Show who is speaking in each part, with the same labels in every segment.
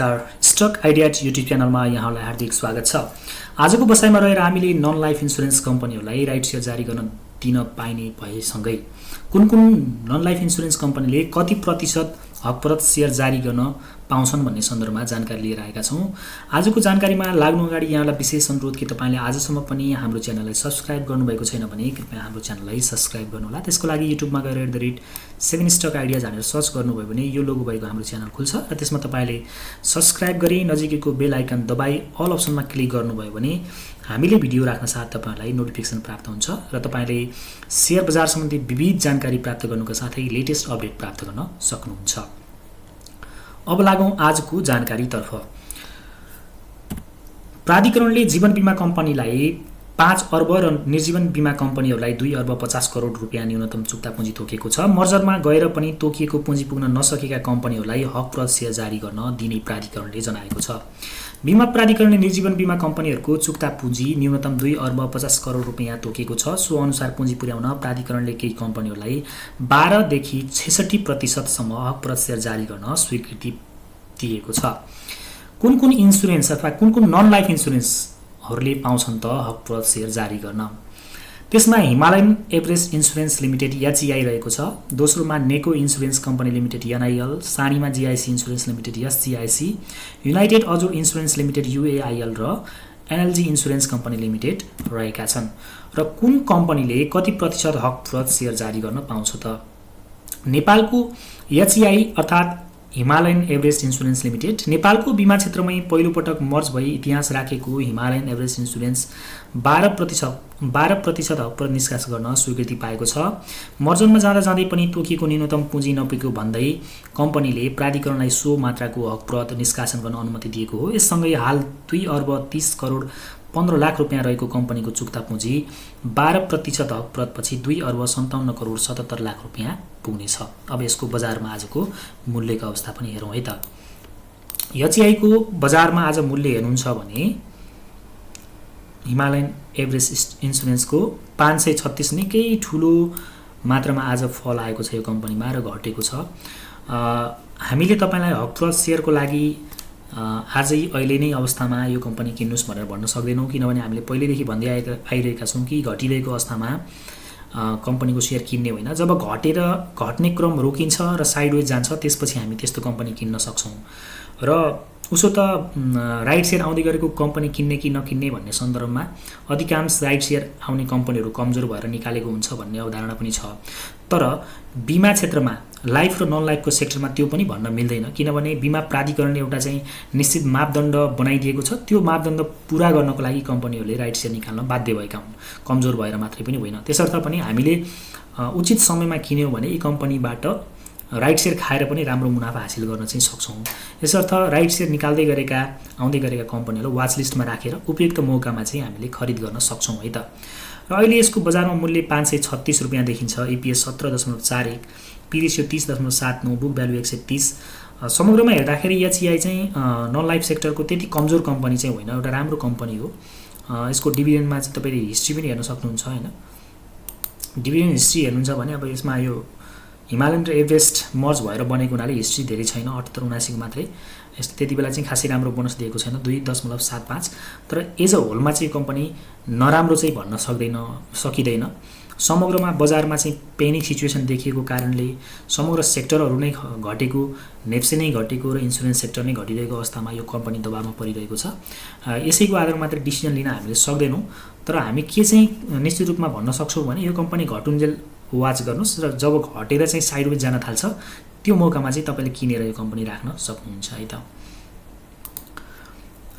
Speaker 1: नमस्कार, stock idea YouTube च्यानलमा यहाँलाई हार्दिक स्वागत छ। आजको बसाइमा रहेर हामीले नन लाइफ इन्स्योरेन्स कम्पनीहरूलाई राइट सेयर जारी गर्न दिन पाइने भएसँगै कुन नन लाइफ इन्स्योरेन्स कम्पनीले कति प्रतिशत हकप्रत सेयर जारी गर्न पाउँछन् भन्ने सन्दर्भमा जानकारी लिएर आएका छौँ। आजको जानकारीमा लाग्नु अगाडि यहाँलाई विशेष अनुरोध कि तपाईले आजसम्म पनि हाम्रो च्यानललाई सब्स्क्राइब गर्नुभएको छैन भने कृपया हाम्रो च्यानललाई सब्स्क्राइब गर्नुहोला। त्यसको लागि युट्युबमा गएर @7 स्टक आइडिया भनेर सर्च गर्नुभयो भने यो लोगो भएको हाम्रो च्यानल खुल्छ र त्यसमा तपाईले सब्स्क्राइब गरी नजिकैको बेल आइकन दबाई अल अप्सनमा क्लिक गर्नुभयो भने हामीले भिडियो राख्न साथ तपाईहरुलाई नोटिफिकेसन प्राप्त हुन्छ र तपाईले शेयर बजार सम्बन्धी विविध जानकारी प्राप्त गर्नुका साथै लेटेस्ट अपडेट प्राप्त गर्न सक्नुहुन्छ। अब लागौं आजको जानकारीतर्फ। प्राधिकरणले जीवन बीमा कम्पनीलाई 5 अर्ब र निर्जीवन बीमा कम्पनीहरूलाई 2 अर्ब 50 करोड रुपियाँ न्यूनतम चुक्ता पुँजी तोकेको छ। मर्जरमा गएर पनि तोकिएको पुँजी पुग्न नसकेका कम्पनीहरूलाई हकप्रत सेयर जारी गर्न दिने प्राधिकरणले जनाएको छ। बीमा प्राधिकरणले निर्जीवन बीमा कम्पनीहरूको चुक्ता पुँजी न्यूनतम 2 अर्ब 50 करोड रुपियाँ तोकेको छ। सो अनुसार पुँजी पुर्याउन प्राधिकरणले केही कम्पनीहरूलाई 12 देखि 66% सम्म हकप्रत सेयर जारी गर्न स्वीकृति दिएको छ। कुन इन्स्योरेन्स अथवा कुन नन लाइफ इन्स्योरेन्सहरूले पाउँछन् त हकप्रत सेयर जारी गर्न? त्यसमा Himalayan Everest insurance limited HEI रहेको छ। दोस्रोमा नेको इन्स्योरेन्स कम्पनी लिमिटेड एनआईएल, सानीमा जीआईसी इन्स्योरेन्स लिमिटेड एसजीआईसी, युनाइटेड अजो इन्स्योरेन्स लिमिटेड युएआईएल र एनएलजी इन्स्योरेन्स कम्पनी लिमिटेड रहेका छन्। र कुन कम्पनीले कति प्रतिशत हकप्रत सेयर जारी गर्न पाउँछ त? नेपालको एचईआई अर्थात् हिमालयन एभरेस्ट इन्स्योरेन्स लिमिटेड नेपालको बीमा क्षेत्रमै पहिलोपटक मर्ज भई इतिहास राखेको हिमालयन एभरेस्ट इन्स्योरेन्स 12% हकप्रत निष्कास गर्न स्वीकृति पाएको छ। मर्जरमा जाँदै पनि तोकिएको न्यूनतम पुँजी नपुगेको भन्दै कम्पनीले प्राधिकरणलाई सो मात्राको हकप्रत निष्कासन गर्न अनुमति दिएको हो। यससँगै हाल 2 अर्ब 30 करोड 15 लाख रुपियाँ रहेको कम्पनीको चुक्ता पुँजी 12% हकप्रतपछि 2 अर्ब 57 करोड 77 लाख रुपियाँ पुग्नेछ। अब यसको बजारमा आजको मूल्यको अवस्था पनि हेरौँ है त। एचईआईको बजारमा आज मूल्य हेर्नुहुन्छ भने हिमालयन एभरेस्ट इन्स्योरेन्सको 536 निकै ठुलो मात्रामा आज फल आएको छ यो कम्पनीमा र घटेको छ। हामीले तपाईलाई हकप्रत सेयरको लागि आजै अहिले नै अवस्थामा यो कम्पनी किन्नुस् भनेर भन्न सक्दैनौँ, किनभने हामीले पहिलेदेखि भन्दै आइरहेका छौँ कि घटिरहेको अवस्थामा कम्पनीको सेयर किन्ने होइन। जब घट्ने क्रम रोकिन्छ र साइडवेज जान्छ त्यसपछि हामी त्यस्तो कम्पनी किन्न सक्छौँ। र उसो त राइट सेयर आउँदै गरेको कम्पनी किन्ने कि नकिन्ने भन्ने सन्दर्भमा अधिकांश राइट सेयर आउने कम्पनीहरू कमजोर भएर निकालेको हुन्छ भन्ने अवधारणा पनि छ। तर बीमा क्षेत्रमा लाइफ र नन लाइफको सेक्टरमा त्यो पनि भन्न मिल्दैन, किनभने बीमा प्राधिकरणले एउटा चाहिँ निश्चित मापदण्ड बनाइदिएको छ। त्यो मापदण्ड पुरा गर्नको लागि कम्पनीहरूले राइट सेयर निकाल्न बाध्य भएका हुन्, कमजोर भएर मात्रै पनि होइन। त्यसर्थ पनि हामीले उचित समयमा किन्यौँ भने यी कम्पनीबाट राइट सेयर खाएर पनि राम्रो मुनाफा हासिल गर्न चाहिँ सक्छौँ। यसर्थ राइट सेयर आउँदै गरेका कम्पनीहरूलाई वाच लिस्टमा राखेर उपयुक्त मौकामा चाहिँ हामीले खरिद गर्न सक्छौँ है त। र अहिले यसको बजारमा मूल्य 536 रुपियाँ देखिन्छ। EPS 17.41, P ratio 30.79, book value 130। समग्रमा हेर्दाखेरि एचईआई चाहिँ नन लाइफ सेक्टरको त्यति कमजोर कम्पनी चाहिँ होइन, एउटा राम्रो कम्पनी हो। यसको डिभिडेन्डमा चाहिँ तपाईँले हिस्ट्री पनि हेर्न सक्नुहुन्छ होइन। डिभिडेन्ड हिस्ट्री हेर्नुहुन्छ भने अब यसमा यो हिमालयन र एभरेस्ट मर्ज भएर बनेको हुनाले हिस्ट्री धेरै छैन, 78-79 मात्रै। यस्तो त्यति बेला चाहिँ खासै राम्रो बोनस दिएको छैन, 2.75। तर एज अ होलमा चाहिँ कम्पनी नराम्रो चाहिँ भन्न सकिँदैन। समग्रमा बजारमा चाहिँ पेनिक सिचुएसन देखिएको कारणले समग्र सेक्टरहरू नै घटेको, नेप्से नै घटेको र इन्स्योरेन्स सेक्टर नै घटिरहेको अवस्थामा यो कम्पनी दबावमा परिरहेको छ। यसैको आधारमा मात्र डिसिजन लिन हामीले सक्दैनौँ। तर हामी के चाहिँ निश्चित रूपमा भन्न सक्छौँ भने यो कम्पनी घटुन्जेल वाच गर्नुहोस् र जब घटेर चाहिँ साइडवेज जान थाल्छ त्यो मौकामा चाहिँ तपाईँले किनेर यो कम्पनी राख्न सक्नुहुन्छ है त।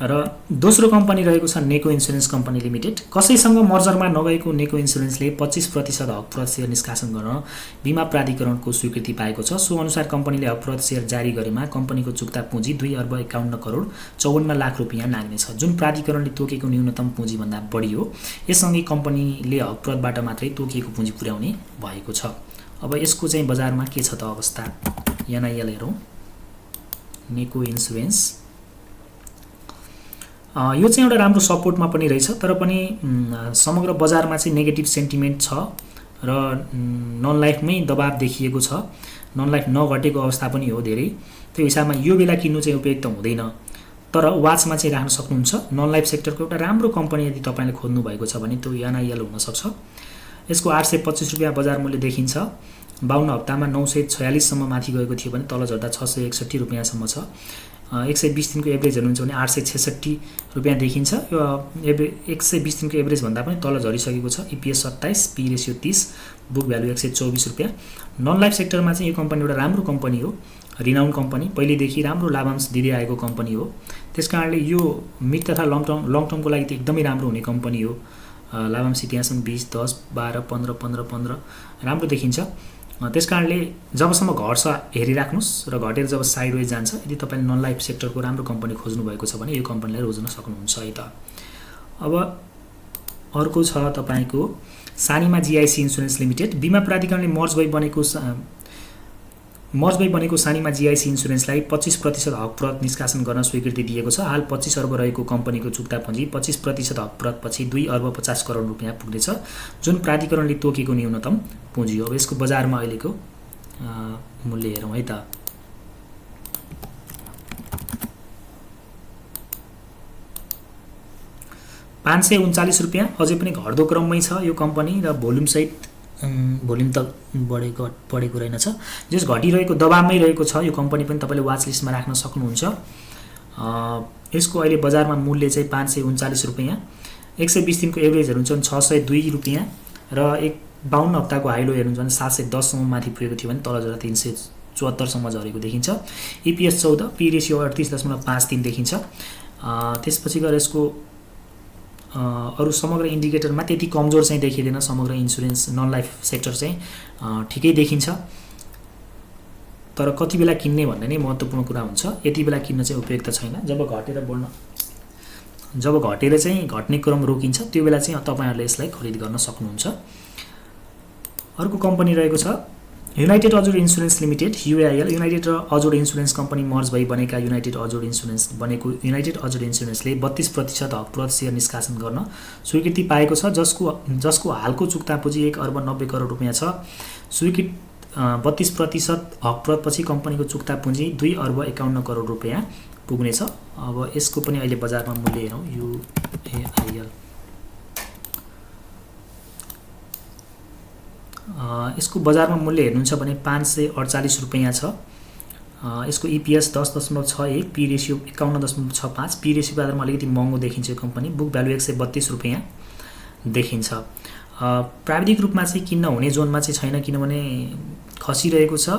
Speaker 1: र दोस्रो कम्पनी रहेको छ नेको इन्स्योरेन्स कम्पनी लिमिटेड। कसैसँग मर्जरमा नगएको नेको इन्स्योरेन्सले 25% हकप्रत सेयर निष्कासन गर्न बीमा प्राधिकरणको स्वीकृति पाएको छ। सो अनुसार कम्पनीले हकप्रत सेयर जारी गरेमा कम्पनीको चुक्ता पुँजी 2 अर्ब 51 करोड 54 लाख रुपियाँ नाग्नेछ, जुन प्राधिकरणले तोकेको न्यूनतम पुँजीभन्दा बढी हो। यससँगै कम्पनीले हकप्रतबाट मात्रै तोकिएको पुँजी पुर्याउने भएको छ। अब यसको चाहिँ बजारमा के छ त अवस्था? एनआईएल हेरौँ, नेको इन्स्योरेन्स यो चाहिँ एउटा राम्रो सपोर्टमा पनि रहेछ। तर पनि समग्र बजारमा चाहिँ नेगेटिभ सेन्टिमेन्ट छ र नन लाइफमै दबाब देखिएको छ। नन लाइफ नघटेको अवस्था पनि हो धेरै, त्यो हिसाबमा यो बेला किन्नु चाहिँ उपयुक्त हुँदैन। तर वाचमा चाहिँ राख्न सक्नुहुन्छ। नन लाइफ सेक्टरको एउटा राम्रो कम्पनी यदि तपाईँले खोज्नु भएको छ भने त्यो एनआइएल हुनसक्छ। यसको 825 रुपियाँ बजार मूल्य देखिन्छ। 52 हप्तामा 946 सम्म माथि गएको थियो भने तल झर्दा 661 रुपियाँसम्म छ। 120 दिनको एभरेज हेर्नुहुन्छ भने 866 रुपियाँ देखिन्छ। यो 120 दिनको एभरेज भन्दा पनि तल झरिसकेको छ। EPS 27, P ratio 30, book value 124 रुपियाँ। नन लाइफ सेक्टरमा चाहिँ यो कम्पनी एउटा राम्रो कम्पनी हो, रिनाउन कम्पनी, पहिलेदेखि राम्रो लाभांश दिँदै आएको कम्पनी हो। त्यसकारणले यो मिड तथा लङ टर्मको लागि त एकदमै राम्रो हुने कम्पनी हो। लाभांश इतिहासमा 20, 10, 12, 15, 15, 15 राम्रो देखिन्छ। त्यसकारणले जबसम्म घट्छ हेरिराख्नुहोस् र घटेर जब साइडवेज जान्छ, यदि तपाईँले नन लाइफ सेक्टरको राम्रो कम्पनी खोज्नु भएको छ भने यो कम्पनीलाई रोज्न सक्नुहुन्छ है त। अब अर्को छ तपाईँको सानीमा जीआईसी इन्सुरेन्स लिमिटेड। बीमा प्राधिकरणले मर्ज भई बनेको सानीमा जीआईसी इन्सुरेन्सलाई 25% हक प्रत निष्कासन गर्न स्वीकृति दिएको छ। हाल 25 अर्ब रहेको कम्पनीको चुक्ता पुँजी 25% हक प्रतपछि 2 अर्ब 50 करोड रुपियाँ पुग्नेछ, जुन प्राधिकरणले तोकेको न्यूनतम पुँजी हो। अब यसको बजारमा अहिलेको मूल्य हेरौँ है त। ₹539 रुपियाँ अझै पनि घट्दो क्रममै छ यो कम्पनी र भोल्युम त बढेको रहेनछ। जस घटिरहेको दबावमै रहेको छ यो कम्पनी पनि तपाईँले वाच लिस्टमा राख्न सक्नुहुन्छ। यसको अहिले बजारमा मूल्य चाहिँ ₹539 रुपियाँ। 120 दिनको एभरेज हेर्नुहुन्छ भने 602 रुपियाँ र 52 हप्ताको हाइलो हेर्नुहुन्छ भने 710 सम्म माथि पुगेको थियो भने तल झरेर 374 सम्म झरेको देखिन्छ। इपिएस 14, पी रेसियो 38.53 देखिन्छ। त्यसपछि गएर यसको अरू समग्र इन्डिकेटरमा त्यति कमजोर चाहिँ देखिँदैन। समग्र इन्सुरेन्स नन लाइफ सेक्टर चाहिँ ठिकै देखिन्छ। तर कति बेला किन्ने भन्ने नै महत्त्वपूर्ण कुरा हुन्छ। यति बेला किन्न चाहिँ उपयुक्त छैन। जब घटेर चाहिँ घट्ने क्रम रोकिन्छ त्यो बेला चाहिँ तपाईँहरूले यसलाई खरिद गर्न सक्नुहुन्छ। अर्को कम्पनी रहेको छ युनाइटेड अजोड इन्सुरेन्स लिमिटेड, युएआइएल। युनाइटेड र अजोड इन्सुरेन्स कम्पनी मर्ज भई बनेको युनाइटेड अजोड इन्सुरेन्सले 32% हक प्रत सेयर निष्कासन गर्न स्वीकृति पाएको छ, जसको हालको चुक्ता पुँजी 1 अर्ब 90 करोड रुपियाँ छ। स्वीकृत 32% हक प्रतपछि कम्पनीको चुक्ता पुँजी 2 अर्ब 51 करोड रुपियाँ पुग्नेछ। अब यसको पनि अहिले बजारमा मूल्य हेरौँ। युएआइएल यसको बजारमा मूल्य हेर्नुहुन्छ भने 548 रुपियाँ छ। यसको इपिएस 10.61, पी रेसियो 51.65, पी रेसियोको आधारमा अलिकति महँगो देखिन्छ यो कम्पनी। बुक भ्यालु 132 रुपियाँ देखिन्छ। प्राविधिक रूपमा चाहिँ किन्न हुने जोनमा चाहिँ छैन, किनभने खसिरहेको छ।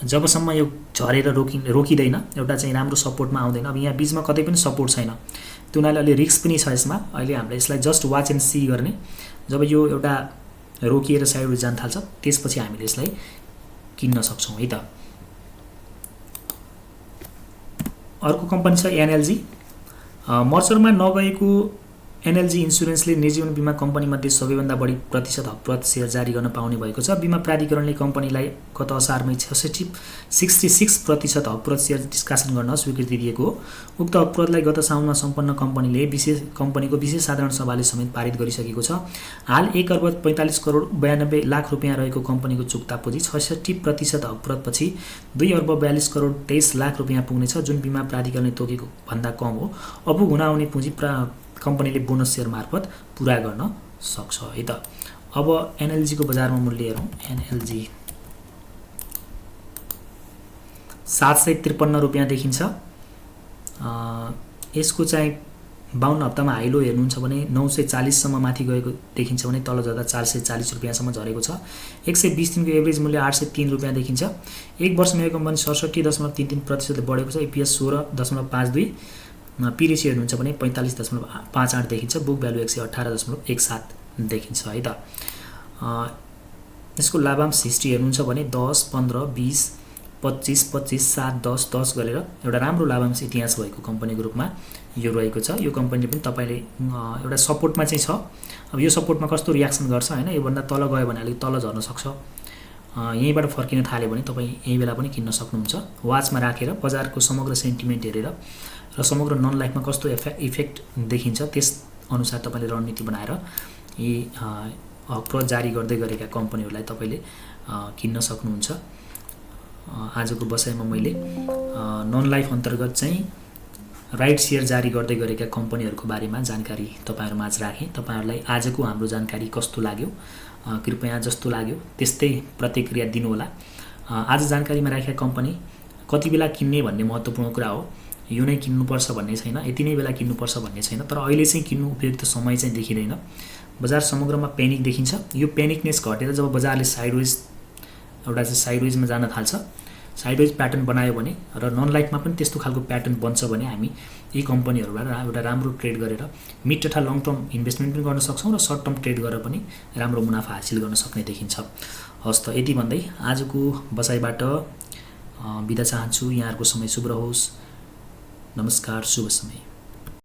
Speaker 1: जबसम्म यो झरेर रोकिँदैन एउटा चाहिँ राम्रो सपोर्टमा आउँदैन। अब यहाँ बिचमा कतै पनि सपोर्ट छैन, त्यो हुनाले अलि रिस्क पनि छ यसमा। अहिले हामीले यसलाई जस्ट वाच एन्ड सी गर्ने। जब यो एउटा रोकिएर साइडवेज जान थाल्छ त्यसपछि हामीले यसलाई किन्न सक्छौँ है त। अर्को कम्पनी छ एनएलजी। मर्जरमा नगएको एनएलजी इन्सुरेन्सले निर्जीवन बिमा कम्पनीमध्ये सबैभन्दा बढी प्रतिशत हक प्रत सेयर जारी गर्न पाउने भएको छ। बिमा प्राधिकरणले कम्पनीलाई गत असारमै 66% हक प्रत सेयर निष्कासन गर्न स्वीकृति दिएको हो। उक्त हक प्रतलाई गत साउनमा सम्पन्न कम्पनीको विशेष साधारण सभाले समेत पारित गरिसकेको छ। हाल 1 अर्ब 45 करोड 92 लाख रुपियाँ रहेको कम्पनीको चुक्ता पुँजी 66% हक प्रतपछि 2 अर्ब 42 करोड 23 लाख रुपियाँ पुग्नेछ, जुन बिमा प्राधिकरणले तोकेको भन्दा कम हो। अपुग हुन आउने पुँजी कम्पनीले बोनस सेयर मार्फत पुरा गर्न सक्छ है त। अब एनएलजीको बजारमा मूल्य हेरौँ। एनएलजी 753 रुपियाँ देखिन्छ। यसको चाहिँ 52 हप्तामा हाइलो हेर्नुहुन्छ भने 940 सम्म माथि गएको देखिन्छ भने तल झर्दा 440 रुपियाँसम्म झरेको छ। 120 दिनको एभरेज मूल्य 803 रुपियाँ देखिन्छ। 1 वर्षमा यो कम्पनी 67.33% बढेको छ। इपिएस 16.52, पी रेसियो हेर्नुहुन्छ भने 45.58 देखिन्छ। बुक भ्यालु 118.17 देखिन्छ है त। यसको लाभांश हिस्ट्री हेर्नुहुन्छ भने 10, 15, 20, 25, 25, 7, 10, 10 गरेर एउटा राम्रो लाभांश इतिहास भएको कम्पनीको रूपमा यो रहेको छ। यो कम्पनी पनि तपाईँले एउटा सपोर्टमा चाहिँ छ। अब यो सपोर्टमा कस्तो रियाक्सन गर्छ हैन, योभन्दा तल गयो भने अलिक तल झर्न सक्छ। यहीँबाट फर्किन थाल्यो भने तपाईँ यही बेला पनि किन्न सक्नुहुन्छ। वाचमा राखेर बजारको समग्र सेन्टिमेन्ट हेरेर र समग्र नन लाइफमा कस्तो इफेक्ट देखिन्छ त्यस अनुसार तपाईँले रणनीति बनाएर यी हक प्रत जारी गर्दै गरेका कम्पनीहरूलाई तपाईँले किन्न सक्नुहुन्छ। आजको बसाइमा मैले नन लाइफ अन्तर्गत चाहिँ राइट सेयर जारी गर्दै गरेका कम्पनीहरूको बारेमा जानकारी तपाईहरुमा आज राखेँ। तपाईहरुलाई आजको हाम्रो जानकारी कस्तो लाग्यो कृपया जस्तो लाग्यो त्यस्तै प्रतिक्रिया दिनुहोला। आज जानकारीमा राखेका कम्पनी कति बेला किन्ने भन्ने महत्त्वपूर्ण कुरा हो। यो नै किन्नुपर्छ भन्ने छैन, यति नै बेला किन्नुपर्छ भन्ने छैन, तर अहिले चाहिँ किन्नु उपयुक्त समय चाहिँ देखिँदैन। बजार समग्रमा प्यानिक देखिन्छ। यो प्यानिकनेस घटेर जब बजारले साइडवेज एउटा चाहिँ साइडवेजमा जान थाल्छ, साइडवेज प्याटर्न बनायो भने र नन लाइफमा पनि त्यस्तो खालको प्याटर्न बन्छ भने हामी यी कम्पनीहरुबाट एउटा राम्रो ट्रेड गरेर मिड तथा लङ टर्म इन्भेस्टमेन्ट पनि गर्न सक्छौं र सर्ट टर्म ट्रेड गरेर पनि राम्रो मुनाफा हासिल गर्न सक्ने देखिन्छ। हस् त यति भन्दै आजको बसाइबाट बिदा चाहन्छु। यहाँहरुको समय शुभ रहोस्। नमस्कार, शुभ समय।